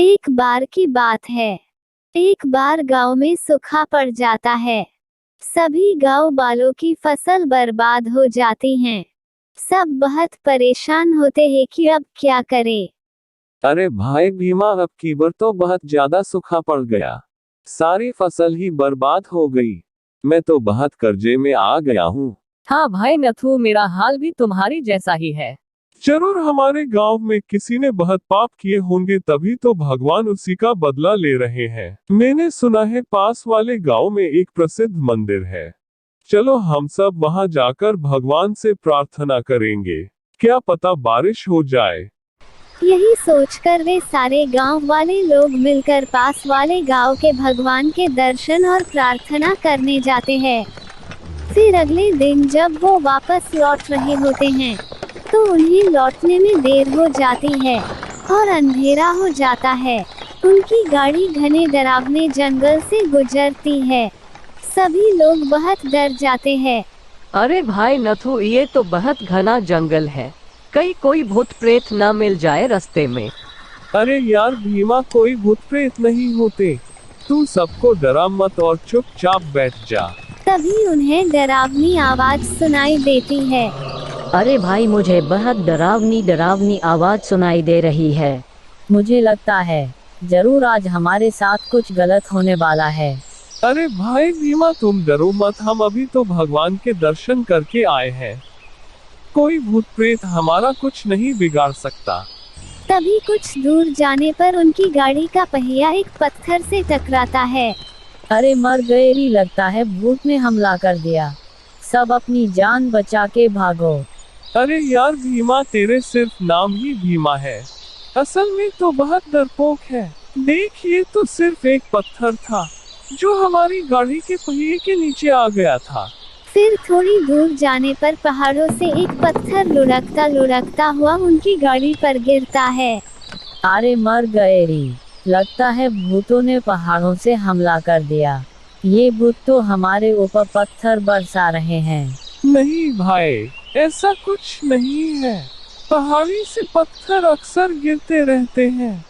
एक बार की बात है। एक बार गांव में सूखा पड़ जाता है। सभी गांव वालों की फसल बर्बाद हो जाती हैं। सब बहुत परेशान होते हैं कि अब क्या करें। अरे भाई भीमा, अब की बार तो बहुत ज्यादा सूखा पड़ गया। सारी फसल ही बर्बाद हो गई। मैं तो बहुत कर्जे में आ गया हूँ। हाँ भाई नथु, मेरा हाल भी तुम्हारी जैसा ही है। जरूर हमारे गांव में किसी ने बहुत पाप किए होंगे, तभी तो भगवान उसी का बदला ले रहे हैं। मैंने सुना है पास वाले गांव में एक प्रसिद्ध मंदिर है। चलो हम सब वहां जाकर भगवान से प्रार्थना करेंगे, क्या पता बारिश हो जाए। यही सोचकर वे सारे गांव वाले लोग मिलकर पास वाले गांव के भगवान के दर्शन और प्रार्थना करने जाते हैं। फिर अगले दिन जब वो वापस लौट रहे होते हैं तो उन्हें लौटने में देर हो जाती है और अंधेरा हो जाता है। उनकी गाड़ी घने डरावने जंगल से गुजरती है। सभी लोग बहुत डर जाते हैं। अरे भाई नथु, ये तो बहुत घना जंगल है, कहीं कोई भूत प्रेत न मिल जाए रास्ते में। अरे यार भीमा, कोई भूत प्रेत नहीं होते। तू सबको डरा मत और चुपचाप बैठ जा। तभी उन्हें डरावनी आवाज सुनाई देती है। अरे भाई, मुझे बहुत डरावनी डरावनी आवाज सुनाई दे रही है। मुझे लगता है जरूर आज हमारे साथ कुछ गलत होने वाला है। अरे भाई भीमा, तुम डरो मत, हम अभी तो भगवान के दर्शन करके आए हैं। कोई भूत प्रेत हमारा कुछ नहीं बिगाड़ सकता। तभी कुछ दूर जाने पर उनकी गाड़ी का पहिया एक पत्थर से टकराता है। अरे मर गए री, लगता है भूत ने हमला कर दिया। सब अपनी जान बचा के भागो। अरे यार भीमा, तेरे सिर्फ नाम ही भीमा है, असल में तो बहुत डरपोक है। देख, ये तो सिर्फ एक पत्थर था जो हमारी गाड़ी के पहिए के नीचे आ गया था। फिर थोड़ी दूर जाने पर पहाड़ों से एक पत्थर लुढ़कता लुढ़कता हुआ उनकी गाड़ी पर गिरता है। अरे मर गए री, लगता है भूतों ने पहाड़ों से हमला कर दिया। ये भूत तो हमारे ऊपर पत्थर बरसा रहे हैं। नहीं भाई, ऐसा कुछ नहीं है। पहाड़ी से पत्थर अक्सर गिरते रहते हैं।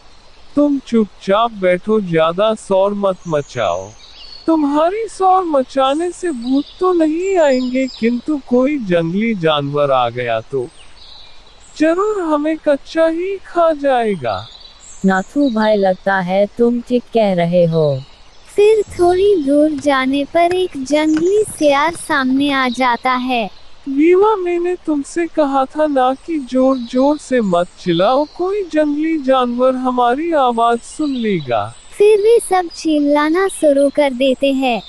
तुम चुपचाप बैठो, ज्यादा शोर मत मचाओ। तुम्हारी शोर मचाने से भूत तो नहीं आएंगे, किंतु कोई जंगली जानवर आ गया तो जरूर हमें कच्चा ही खा जाएगा। नाथू भाई, लगता है तुम ठीक कह रहे हो। फिर थोड़ी दूर जाने पर एक जंगली सियार सामने आ जाता है। भीमा, मैंने तुमसे कहा था ना कि जोर जोर से मत चिल्लाओ, कोई जंगली जानवर हमारी आवाज सुन लेगा। फिर वे सब चिल्लाना शुरू कर देते हैं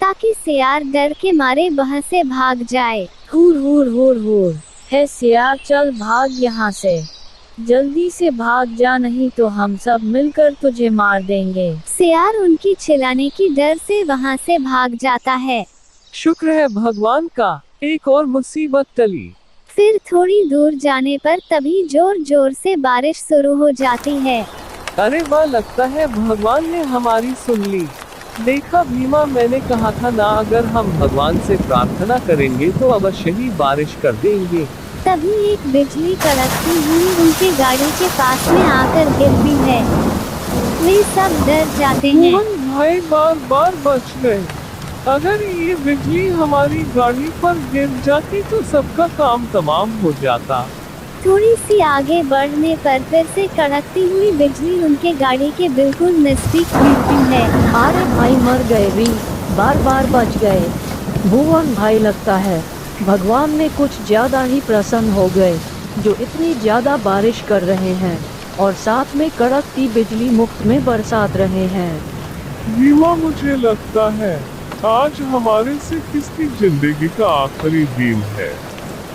ताकि सियार डर के मारे वहां से भाग जाए। हुर हुर हुर हुर, है सियार, चल भाग यहाँ से, जल्दी से भाग जा, नहीं तो हम सब मिलकर तुझे मार देंगे। सियार उनकी चिल्लाने की डर से वहां से भाग जाता है। शुक्र है भगवान का, एक और मुसीबत टली। फिर थोड़ी दूर जाने पर तभी जोर जोर से बारिश शुरू हो जाती है। अरे वाह, लगता है भगवान ने हमारी सुन ली। देखा भीमा, मैंने कहा था ना, अगर हम भगवान से प्रार्थना करेंगे तो अवश्य ही बारिश कर देंगे। तभी एक बिजली कड़कती हुई उनकी गाड़ी के पास में आकर गिरती है। वे सब डर जाते हैं। मोहन भाई बार बार बच गए। अगर ये बिजली हमारी गाड़ी पर गिर जाती तो सबका काम तमाम हो जाता। थोड़ी सी आगे बढ़ने पर फिर से कड़कती हुई बिजली उनके गाड़ी के बिल्कुल नजदीक गिरती है। अरे भाई मर गए री, बार बार बच गए। भुवन भाई, लगता है भगवान ने कुछ ज्यादा ही प्रसन्न हो गए, जो इतनी ज्यादा बारिश कर रहे हैं और साथ में कड़कती बिजली मुफ्त में बरसात रहे हैं। भीमा, मुझे लगता है आज हमारे से किसकी जिंदगी का आखिरी दिन है।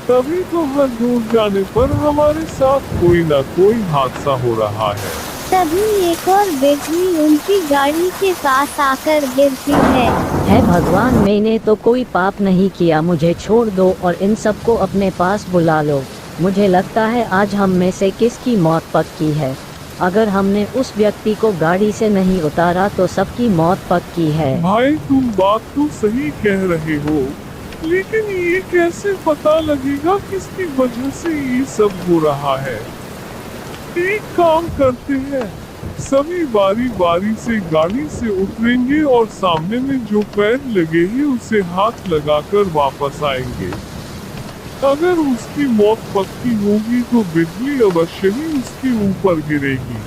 तभी तो हर दूर जाने पर हमारे साथ कोई ना कोई हादसा हो रहा है। तभी एक और बिजली उनकी गाड़ी के पास आकर गिरती है। भगवान, मैंने तो कोई पाप नहीं किया, मुझे छोड़ दो और इन सबको अपने पास बुला लो। मुझे लगता है आज हम में से किसकी मौत पक्की है। अगर हमने उस व्यक्ति को गाड़ी से नहीं उतारा तो सबकी मौत पक्की है। भाई, तुम बात तो सही कह रहे हो, लेकिन ये कैसे पता लगेगा किसकी वजह से ये सब हो रहा है। एक काम करते हैं, सभी बारी बारी से गाड़ी से उतरेंगे और सामने में जो पेड़ लगे हैं उसे हाथ लगाकर वापस आएंगे। अगर उसकी मौत पक्की होगी तो बिजली अवश्य ही उसके ऊपर गिरेगी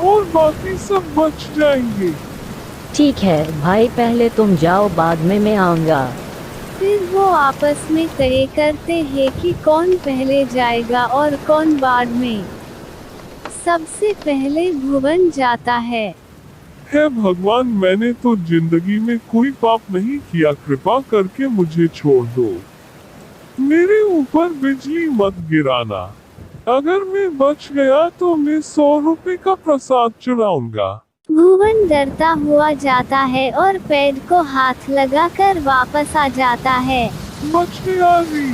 और बाकी सब बच जाएंगे। ठीक है भाई, पहले तुम जाओ, बाद में मैं आऊँगा। फिर वो आपस में तय करते हैं कि कौन पहले जाएगा और कौन बाद में। सबसे पहले भुवन जाता है। हे भगवान, मैंने तो जिंदगी में कोई पाप नहीं किया, कृपा करके मुझे छोड़ दो। मेरे ऊपर बिजली मत गिराना। अगर मैं बच गया तो मैं 100 रुपए का प्रसाद चढ़ाऊंगा। भुवन डरता हुआ जाता है और पेड़ को हाथ लगाकर वापस आ जाता है। बच गया री,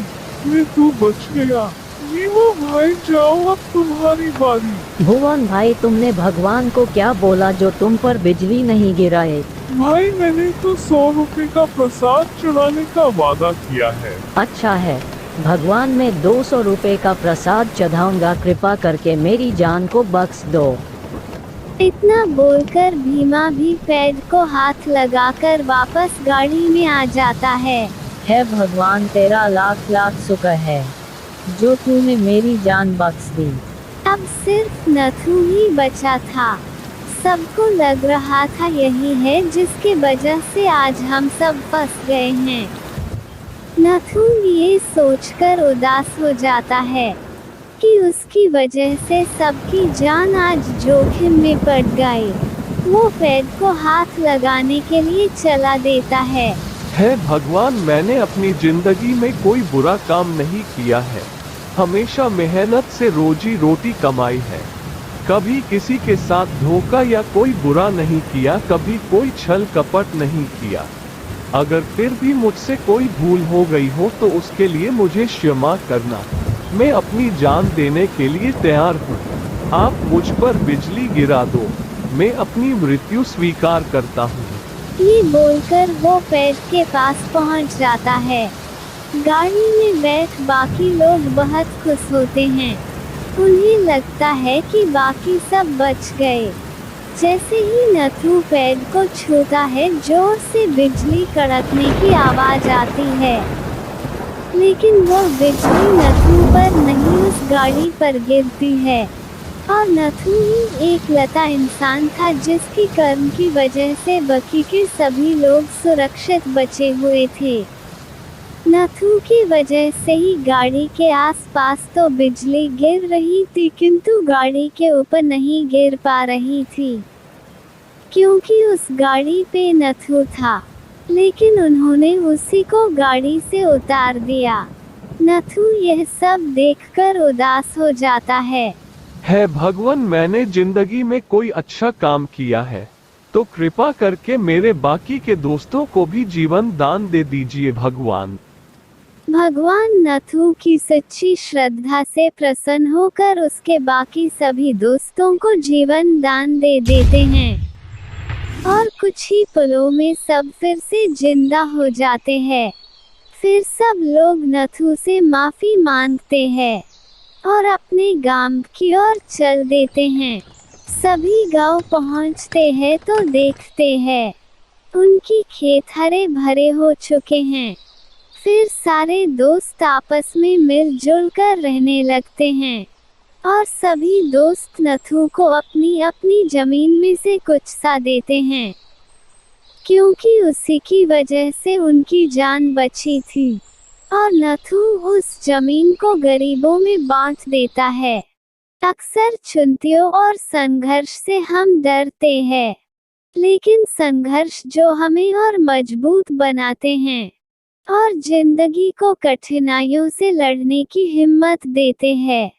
मैं तू बच गया। जीवो भाई, जाओ, अब तुम्हारी बारी। भुवन भाई, तुमने भगवान को क्या बोला जो तुम पर बिजली नहीं गिराए? भाई, मैंने तो 100 रुपए का प्रसाद चढ़ाने का वादा किया है। अच्छा है, भगवान मैं 200 रुपए का प्रसाद चढ़ाऊंगा, कृपा करके मेरी जान को बख्श दो। इतना बोलकर भीमा भी पेड़ को हाथ लगाकर वापस गाड़ी में आ जाता है। हे भगवान, तेरा लाख लाख शुक्र है जो तूने मेरी जान बख्श दी। अब सिर्फ नथु ही बचा था। सबको लग रहा था यही है जिसके वजह से आज हम सब फंस गए हैं। नथु ये सोचकर उदास हो जाता है कि उसकी वजह से सबकी जान आज जोखिम में पड़ गई। वो पेड़ को हाथ लगाने के लिए चला देता है। हे भगवान, मैंने अपनी जिंदगी में कोई बुरा काम नहीं किया है। हमेशा मेहनत से रोजी रोटी कमाई है। कभी किसी के साथ धोखा या कोई बुरा नहीं किया, कभी कोई छल कपट नहीं किया। अगर फिर भी मुझसे कोई भूल हो गई हो तो उसके लिए मुझे क्षमा करना। मैं अपनी जान देने के लिए तैयार हूँ। आप मुझ पर बिजली गिरा दो, मैं अपनी मृत्यु स्वीकार करता हूँ। ये बोलकर वो पेड़ के पास पहुंच जाता है। गाड़ी में बैठ बाकी लोग बहुत खुश होते हैं। उन्हें लगता है कि बाकी सब बच गए। जैसे ही नथु पेड़ को छूता है, जोर से बिजली कड़कने की आवाज आती है, लेकिन वो बिजली नथु पर नहीं उस गाड़ी पर गिरती है। और नथु ही एक लता इंसान था जिसकी कर्म की वजह से बाकी के सभी लोग सुरक्षित बचे हुए थे। नथु की वजह से ही गाड़ी के आसपास तो बिजली गिर रही थी, किंतु गाड़ी के ऊपर नहीं गिर पा रही थी क्योंकि उस गाड़ी पे नथु था। लेकिन उन्होंने उसी को गाड़ी से उतार दिया। नथु यह सब देखकर उदास हो जाता है। हे भगवान, मैंने जिंदगी में कोई अच्छा काम किया है तो कृपा करके मेरे बाकी के दोस्तों को भी जीवन दान दे दीजिए भगवान। भगवान नथु की सच्ची श्रद्धा से प्रसन्न होकर उसके बाकी सभी दोस्तों को जीवन दान दे देते हैं और कुछ ही पलों में सब फिर से जिंदा हो जाते हैं। फिर सब लोग नथु से माफी मांगते हैं और अपने गांव की ओर चल देते हैं। सभी गांव पहुंचते हैं तो देखते हैं उनकी खेत हरे भरे हो चुके हैं। फिर सारे दोस्त आपस में मिलजुल कर रहने लगते हैं और सभी दोस्त नथु को अपनी अपनी जमीन में से कुछ सा देते हैं क्योंकि उसी की वजह से उनकी जान बची थी। और नथु उस जमीन को गरीबों में बांट देता है। अक्सर चुनौतियों और संघर्ष से हम डरते हैं, लेकिन संघर्ष जो हमें और मजबूत बनाते हैं और जिंदगी को कठिनाइयों से लड़ने की हिम्मत देते हैं।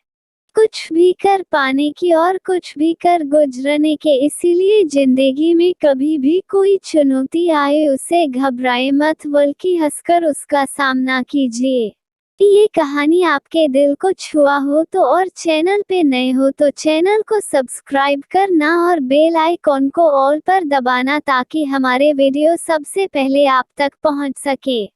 कुछ भी कर पाने की और कुछ भी कर गुजरने के। इसीलिए जिंदगी में कभी भी कोई चुनौती आए उसे घबराए मत, बल्कि हंसकर उसका सामना कीजिए। ये कहानी आपके दिल को छुआ हो तो और चैनल पे नए हो तो चैनल को सब्सक्राइब करना और बेल आइकॉन को ऑल पर दबाना ताकि हमारे वीडियो सबसे पहले आप तक पहुंच सके।